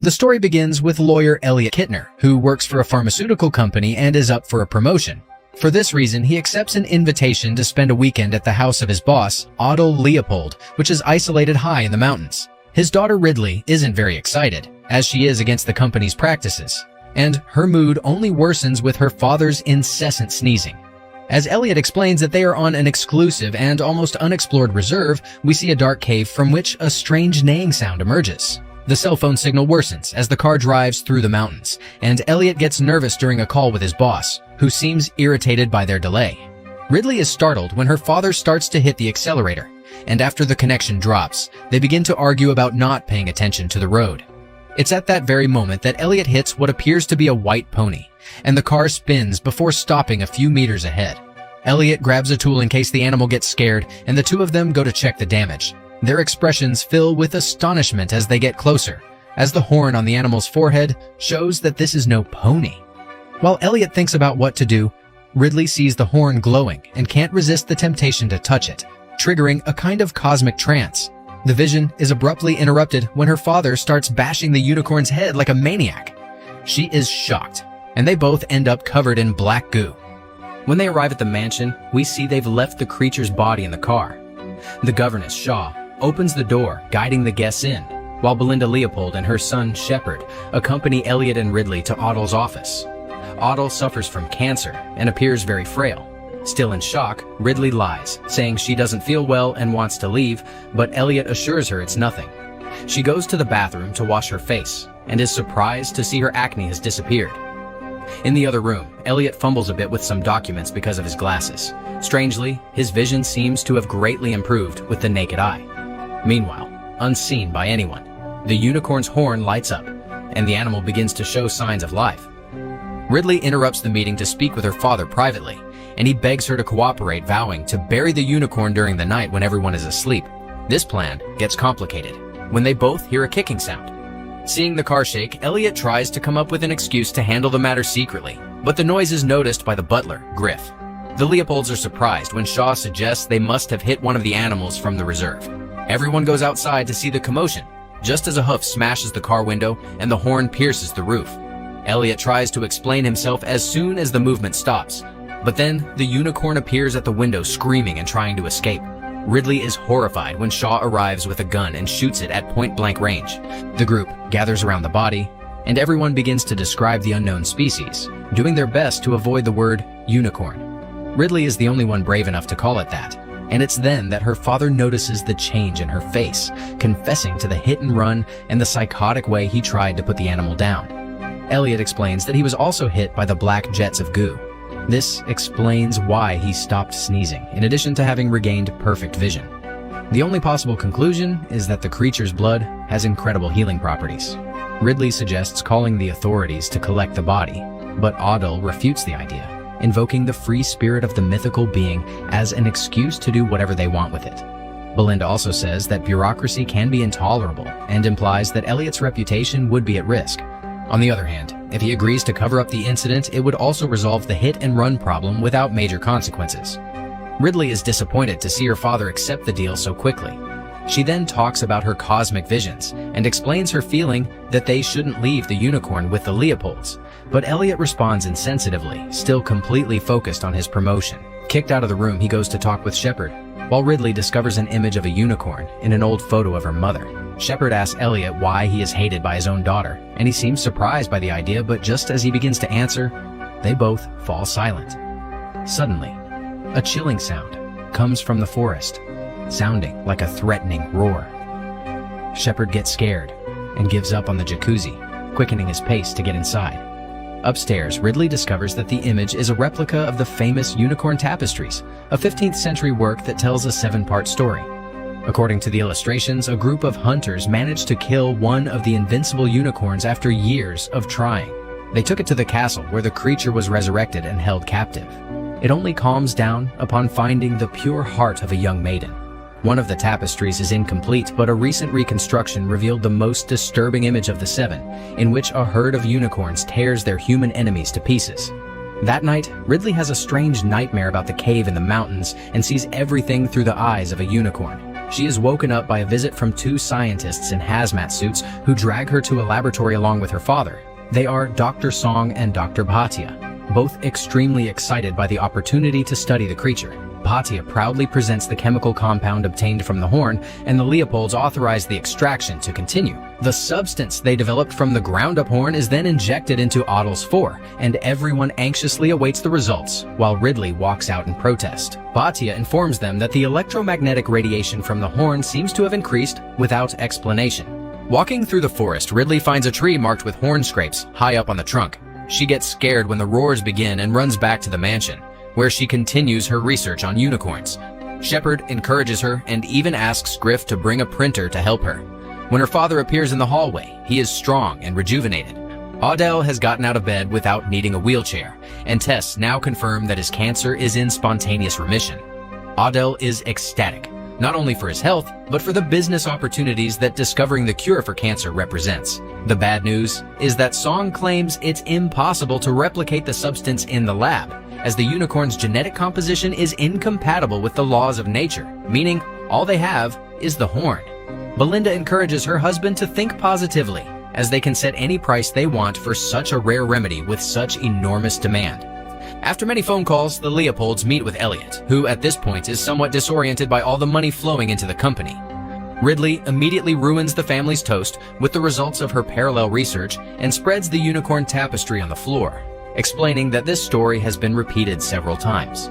The story begins with lawyer Elliot Kittner, who works for a pharmaceutical company and is up for a promotion. For this reason, he accepts an invitation to spend a weekend at the house of his boss, Otto Leopold, which is isolated high in the mountains. His daughter Ridley isn't very excited, as she is against the company's practices, and her mood only worsens with her father's incessant sneezing. As Elliot explains that they are on an exclusive and almost unexplored reserve, we see a dark cave from which a strange neighing sound emerges. The cell phone signal worsens as the car drives through the mountains, and Elliot gets nervous during a call with his boss, who seems irritated by their delay. Ridley is startled when her father starts to hit the accelerator, and after the connection drops, they begin to argue about not paying attention to the road. It's at that very moment that Elliot hits what appears to be a white pony, and the car spins before stopping a few meters ahead. Elliot grabs a tool in case the animal gets scared, and the two of them go to check the damage. Their expressions fill with astonishment as they get closer, as the horn on the animal's forehead shows that this is no pony. While Elliot thinks about what to do, Ridley sees the horn glowing and can't resist the temptation to touch it, triggering a kind of cosmic trance. The vision is abruptly interrupted when her father starts bashing the unicorn's head like a maniac. She is shocked, and they both end up covered in black goo. When they arrive at the mansion, we see they've left the creature's body in the car. The governess, Shaw, opens the door, guiding the guests in, while Belinda Leopold and her son, Shepard, accompany Elliot and Ridley to Otto's office. Otto suffers from cancer and appears very frail. Still in shock, Ridley lies, saying she doesn't feel well and wants to leave, but Elliot assures her it's nothing. She goes to the bathroom to wash her face, and is surprised to see her acne has disappeared. In the other room, Elliot fumbles a bit with some documents because of his glasses. Strangely, his vision seems to have greatly improved with the naked eye. Meanwhile, unseen by anyone, the unicorn's horn lights up, and the animal begins to show signs of life. Ridley interrupts the meeting to speak with her father privately, and he begs her to cooperate, vowing to bury the unicorn during the night when everyone is asleep. This plan gets complicated when they both hear a kicking sound. Seeing the car shake, Elliot tries to come up with an excuse to handle the matter secretly, but the noise is noticed by the butler, Griff. The Leopolds are surprised when Shaw suggests they must have hit one of the animals from the reserve. Everyone goes outside to see the commotion, just as a hoof smashes the car window and the horn pierces the roof. Elliot tries to explain himself as soon as the movement stops, but then the unicorn appears at the window screaming and trying to escape. Ridley is horrified when Shaw arrives with a gun and shoots it at point-blank range. The group gathers around the body, and everyone begins to describe the unknown species, doing their best to avoid the word unicorn. Ridley is the only one brave enough to call it that, and it's then that her father notices the change in her face, confessing to the hit and run and the psychotic way he tried to put the animal down. Elliot explains that he was also hit by the black jets of goo. This explains why he stopped sneezing, in addition to having regained perfect vision. The only possible conclusion is that the creature's blood has incredible healing properties. Ridley suggests calling the authorities to collect the body, but Otto refutes the idea, invoking the free spirit of the mythical being as an excuse to do whatever they want with it. Belinda also says that bureaucracy can be intolerable and implies that Elliot's reputation would be at risk. On the other hand, if he agrees to cover up the incident, it would also resolve the hit-and-run problem without major consequences. Ridley is disappointed to see her father accept the deal so quickly. She then talks about her cosmic visions and explains her feeling that they shouldn't leave the unicorn with the Leopolds, but Elliot responds insensitively, still completely focused on his promotion. Kicked out of the room, he goes to talk with Shepard, while Ridley discovers an image of a unicorn in an old photo of her mother. Shepard asks Elliot why he is hated by his own daughter, and he seems surprised by the idea, but just as he begins to answer, they both fall silent. Suddenly, a chilling sound comes from the forest, sounding like a threatening roar. Shepard gets scared and gives up on the jacuzzi, quickening his pace to get inside. Upstairs, Ridley discovers that the image is a replica of the famous unicorn tapestries, a 15th century work that tells a 7-part story. According to the illustrations, a group of hunters managed to kill one of the invincible unicorns after years of trying. They took it to the castle where the creature was resurrected and held captive. It only calms down upon finding the pure heart of a young maiden. One of the tapestries is incomplete, but a recent reconstruction revealed the most disturbing image of the 7, in which a herd of unicorns tears their human enemies to pieces. That night, Ridley has a strange nightmare about the cave in the mountains and sees everything through the eyes of a unicorn. She is woken up by a visit from two scientists in hazmat suits who drag her to a laboratory along with her father. They are Dr. Song and Dr. Bhatia, both extremely excited by the opportunity to study the creature. Bhatia proudly presents the chemical compound obtained from the horn, and the Leopolds authorize the extraction to continue. The substance they developed from the ground-up horn is then injected into Adel's 4, and everyone anxiously awaits the results, while Ridley walks out in protest. Bhatia informs them that the electromagnetic radiation from the horn seems to have increased without explanation. Walking through the forest, Ridley finds a tree marked with horn scrapes high up on the trunk. She gets scared when the roars begin and runs back to the mansion, where she continues her research on unicorns. Shepard encourages her and even asks Griff to bring a printer to help her. When her father appears in the hallway, he is strong and rejuvenated. Adel has gotten out of bed without needing a wheelchair, and tests now confirm that his cancer is in spontaneous remission. Adel is ecstatic, not only for his health, but for the business opportunities that discovering the cure for cancer represents. The bad news is that Song claims it's impossible to replicate the substance in the lab, as the unicorn's genetic composition is incompatible with the laws of nature, meaning all they have is the horn. Belinda encourages her husband to think positively, as they can set any price they want for such a rare remedy with such enormous demand. After many phone calls, the Leopolds meet with Elliot, who at this point is somewhat disoriented by all the money flowing into the company. Ridley immediately ruins the family's toast with the results of her parallel research and spreads the unicorn tapestry on the floor, explaining that this story has been repeated several times.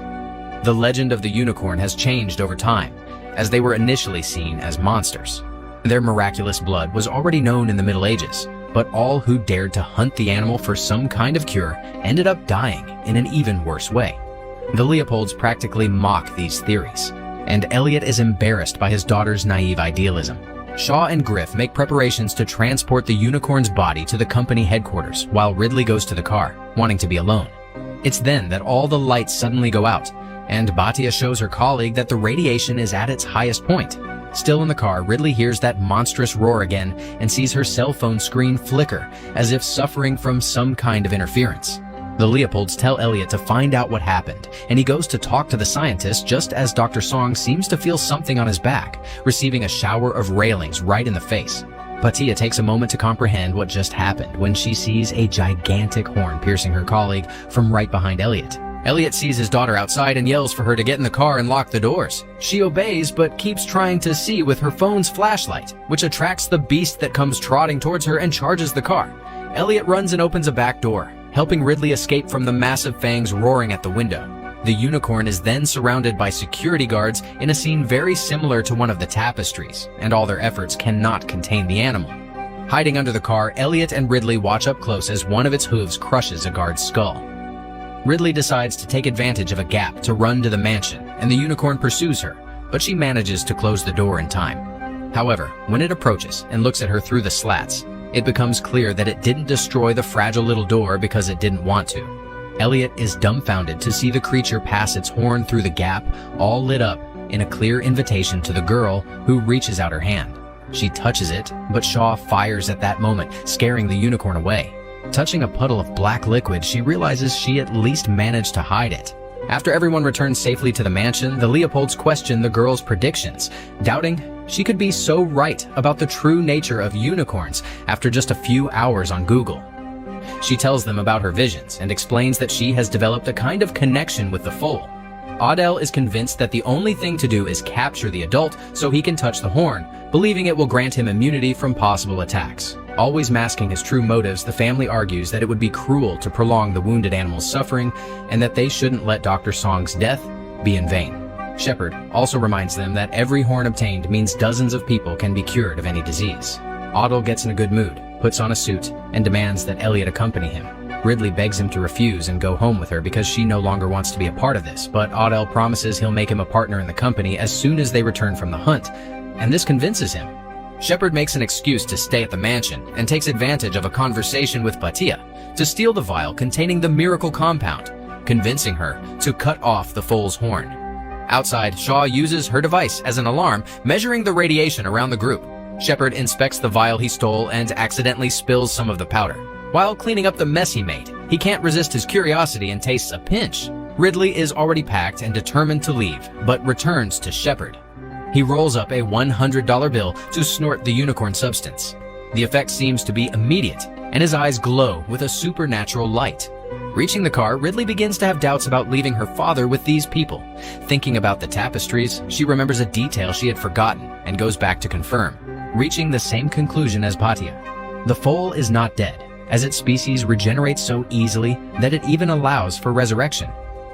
The legend of the unicorn has changed over time, as they were initially seen as monsters. Their miraculous blood was already known in the Middle Ages, but all who dared to hunt the animal for some kind of cure ended up dying in an even worse way. The Leopolds practically mock these theories, and Elliot is embarrassed by his daughter's naive idealism. Shaw and Griff make preparations to transport the unicorn's body to the company headquarters, while Ridley goes to the car, wanting to be alone. It's then that all the lights suddenly go out, and Bhatia shows her colleague that the radiation is at its highest point. Still in the car, Ridley hears that monstrous roar again and sees her cell phone screen flicker, as if suffering from some kind of interference. The Leopolds tell Elliot to find out what happened, and he goes to talk to the scientist just as Dr. Song seems to feel something on his back, receiving a shower of railings right in the face. Bhatia takes a moment to comprehend what just happened when she sees a gigantic horn piercing her colleague from right behind Elliot. Elliot sees his daughter outside and yells for her to get in the car and lock the doors. She obeys but keeps trying to see with her phone's flashlight, which attracts the beast that comes trotting towards her and charges the car. Elliot runs and opens a back door, helping Ridley escape from the massive fangs roaring at the window. The unicorn is then surrounded by security guards in a scene very similar to one of the tapestries, and all their efforts cannot contain the animal. Hiding under the car, Elliot and Ridley watch up close as one of its hooves crushes a guard's skull. Ridley decides to take advantage of a gap to run to the mansion, and the unicorn pursues her, but she manages to close the door in time. However, when it approaches and looks at her through the slats, it becomes clear that it didn't destroy the fragile little door because it didn't want to. Elliot is dumbfounded to see the creature pass its horn through the gap, all lit up in a clear invitation to the girl, who reaches out her hand. She touches it, but Shaw fires at that moment, scaring the unicorn away. Touching a puddle of black liquid, she realizes she at least managed to hide it. After everyone returns safely to the mansion, the Leopolds question the girl's predictions, doubting she could be so right about the true nature of unicorns after just a few hours on Google. She tells them about her visions and explains that she has developed a kind of connection with the foal. Adel is convinced that the only thing to do is capture the adult so he can touch the horn, believing it will grant him immunity from possible attacks. Always masking his true motives, the family argues that it would be cruel to prolong the wounded animal's suffering and that they shouldn't let Dr. Song's death be in vain. Shepard also reminds them that every horn obtained means dozens of people can be cured of any disease. Adel gets in a good mood, puts on a suit, and demands that Elliot accompany him. Ridley begs him to refuse and go home with her because she no longer wants to be a part of this, but Adel promises he'll make him a partner in the company as soon as they return from the hunt, and this convinces him. Shepard makes an excuse to stay at the mansion and takes advantage of a conversation with Bhatia to steal the vial containing the miracle compound, convincing her to cut off the foal's horn. Outside, Shaw uses her device as an alarm, measuring the radiation around the group. Shepard inspects the vial he stole and accidentally spills some of the powder. While cleaning up the mess he made, he can't resist his curiosity and tastes a pinch. Ridley is already packed and determined to leave, but returns to Shepard. He rolls up a $100 bill to snort the unicorn substance. The effect seems to be immediate, and his eyes glow with a supernatural light. Reaching the car, Ridley begins to have doubts about leaving her father with these people. Thinking about the tapestries, she remembers a detail she had forgotten and goes back to confirm, reaching the same conclusion as Patia. The foal is not dead, as its species regenerates so easily that it even allows for resurrection.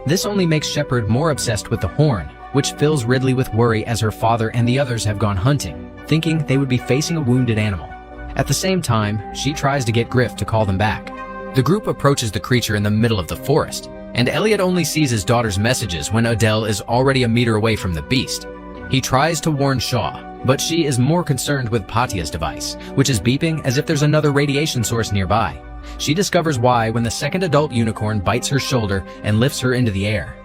This only makes Shepard more obsessed with the horn, which fills Ridley with worry as her father and the others have gone hunting, thinking they would be facing a wounded animal. At the same time, she tries to get Griff to call them back. The group approaches the creature in the middle of the forest, and Elliot only sees his daughter's messages when Adele is already a meter away from the beast. He tries to warn Shaw, but she is more concerned with Patia's device, which is beeping as if there's another radiation source nearby. She discovers why when the second adult unicorn bites her shoulder and lifts her into the air.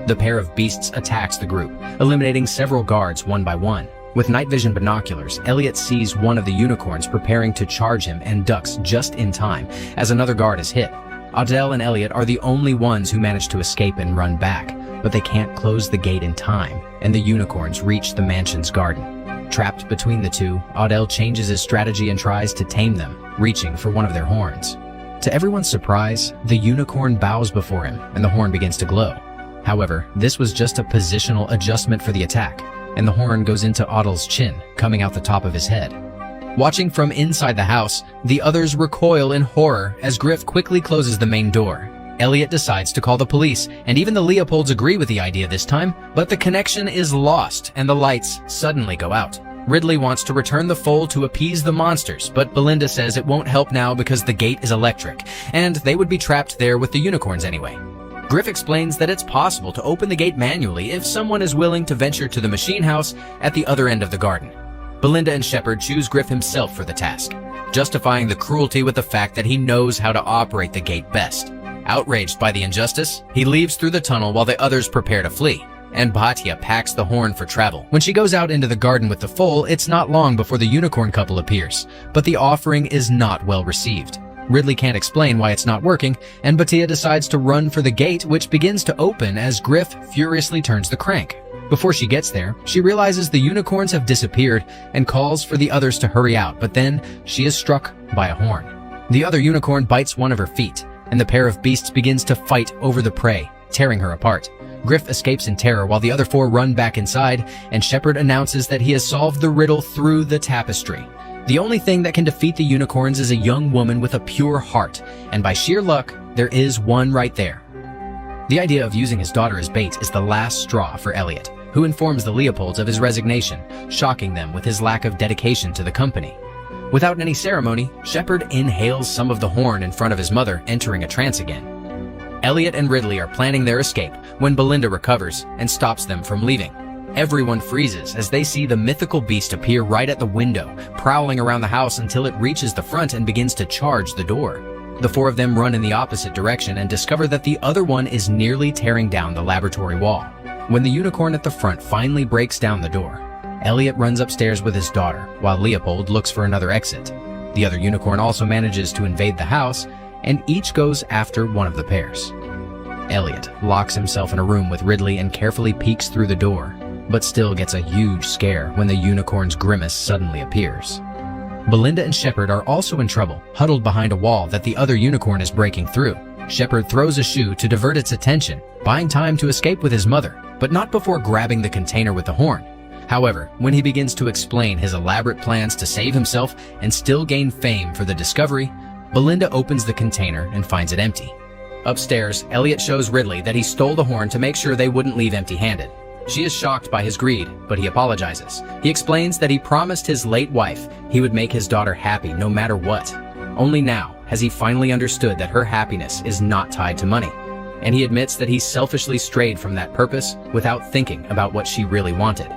The pair of beasts attacks the group, eliminating several guards one by one. With night vision binoculars, Elliot sees one of the unicorns preparing to charge him and ducks just in time as another guard is hit. Adele and Elliot are the only ones who manage to escape and run back, but they can't close the gate in time, and the unicorns reach the mansion's garden. Trapped between the two, Adele changes his strategy and tries to tame them, reaching for one of their horns. To everyone's surprise, the unicorn bows before him and the horn begins to glow. However, this was just a positional adjustment for the attack, and the horn goes into Adele's chin, coming out the top of his head. Watching from inside the house, the others recoil in horror as Griff quickly closes the main door. Elliot decides to call the police, and even the Leopolds agree with the idea this time, but the connection is lost and the lights suddenly go out. Ridley wants to return the foal to appease the monsters, but Belinda says it won't help now because the gate is electric, and they would be trapped there with the unicorns anyway. Griff explains that it's possible to open the gate manually if someone is willing to venture to the machine house at the other end of the garden. Belinda and Shepard choose Griff himself for the task, justifying the cruelty with the fact that he knows how to operate the gate best. Outraged by the injustice, he leaves through the tunnel while the others prepare to flee, and Patia packs the horn for travel. When she goes out into the garden with the foal, it's not long before the unicorn couple appears, but the offering is not well received. Ridley can't explain why it's not working, and Patia decides to run for the gate, which begins to open as Griff furiously turns the crank. Before she gets there, she realizes the unicorns have disappeared and calls for the others to hurry out, but then she is struck by a horn. The other unicorn bites one of her feet, and the pair of beasts begins to fight over the prey, tearing her apart. Griff escapes in terror while the other four run back inside, and Shepard announces that he has solved the riddle through the tapestry. The only thing that can defeat the unicorns is a young woman with a pure heart, and by sheer luck, there is one right there. The idea of using his daughter as bait is the last straw for Elliot, who informs the Leopolds of his resignation, shocking them with his lack of dedication to the company. Without any ceremony, Shepard inhales some of the horn in front of his mother, entering a trance again. Elliot and Ridley are planning their escape when Belinda recovers and stops them from leaving. Everyone freezes as they see the mythical beast appear right at the window, prowling around the house until it reaches the front and begins to charge the door. The four of them run in the opposite direction and discover that the other one is nearly tearing down the laboratory wall. When the unicorn at the front finally breaks down the door, Elliot runs upstairs with his daughter, while Leopold looks for another exit. The other unicorn also manages to invade the house, and each goes after one of the pairs. Elliot locks himself in a room with Ridley and carefully peeks through the door, but still gets a huge scare when the unicorn's grimace suddenly appears. Belinda and Shepard are also in trouble, huddled behind a wall that the other unicorn is breaking through. Shepard throws a shoe to divert its attention, buying time to escape with his mother, but not before grabbing the container with the horn. However, when he begins to explain his elaborate plans to save himself and still gain fame for the discovery, Belinda opens the container and finds it empty. Upstairs, Elliot shows Ridley that he stole the horn to make sure they wouldn't leave empty-handed. She is shocked by his greed, but he apologizes. He explains that he promised his late wife he would make his daughter happy no matter what. Only now has he finally understood that her happiness is not tied to money, and he admits that he selfishly strayed from that purpose without thinking about what she really wanted.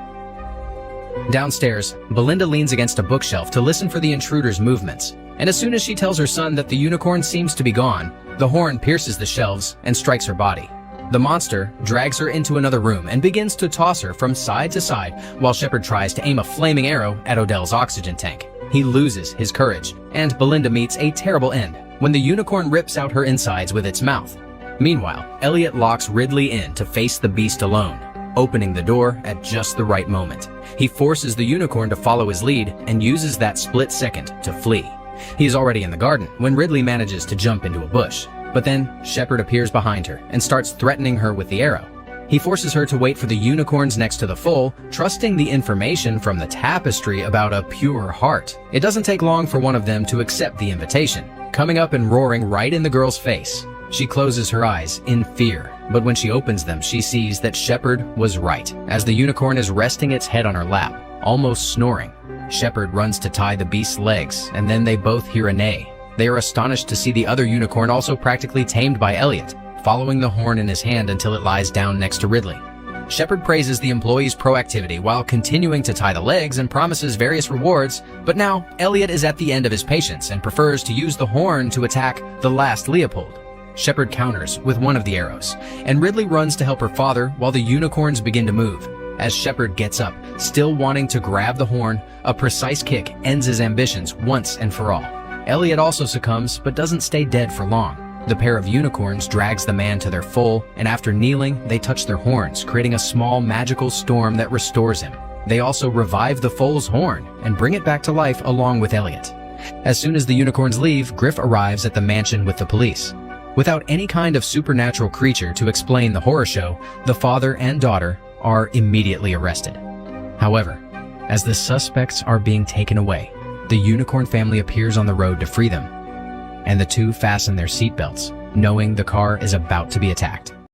Downstairs, Belinda leans against a bookshelf to listen for the intruder's movements, and as soon as she tells her son that the unicorn seems to be gone, the horn pierces the shelves and strikes her body. The monster drags her into another room and begins to toss her from side to side while Shepard tries to aim a flaming arrow at Odell's oxygen tank. He loses his courage, and Belinda meets a terrible end when the unicorn rips out her insides with its mouth. Meanwhile, Elliot locks Ridley in to face the beast alone. opening the door at just the right moment. He forces the unicorn to follow his lead and uses that split second to flee. He is already in the garden when Ridley manages to jump into a bush, but then Shepard appears behind her and starts threatening her with the arrow. He forces her to wait for the unicorns next to the foal, trusting the information from the tapestry about a pure heart. It doesn't take long for one of them to accept the invitation, coming up and roaring right in the girl's face. She closes her eyes in fear, but when she opens them, she sees that Shepard was right, as the unicorn is resting its head on her lap, almost snoring. Shepard runs to tie the beast's legs, and then they both hear a neigh. They are astonished to see the other unicorn also practically tamed by Elliot, following the horn in his hand until it lies down next to Ridley. Shepard praises the employee's proactivity while continuing to tie the legs and promises various rewards, but now Elliot is at the end of his patience and prefers to use the horn to attack the last Leopold. Shepard counters with one of the arrows, and Ridley runs to help her father while the unicorns begin to move. As Shepard gets up, still wanting to grab the horn, a precise kick ends his ambitions once and for all. Elliot also succumbs, but doesn't stay dead for long. The pair of unicorns drags the man to their foal, and after kneeling, they touch their horns, creating a small magical storm that restores him. They also revive the foal's horn and bring it back to life along with Elliot. As soon as the unicorns leave, Griff arrives at the mansion with the police. Without any kind of supernatural creature to explain the horror show, the father and daughter are immediately arrested. However, as the suspects are being taken away, the unicorn family appears on the road to free them, and the two fasten their seatbelts, knowing the car is about to be attacked.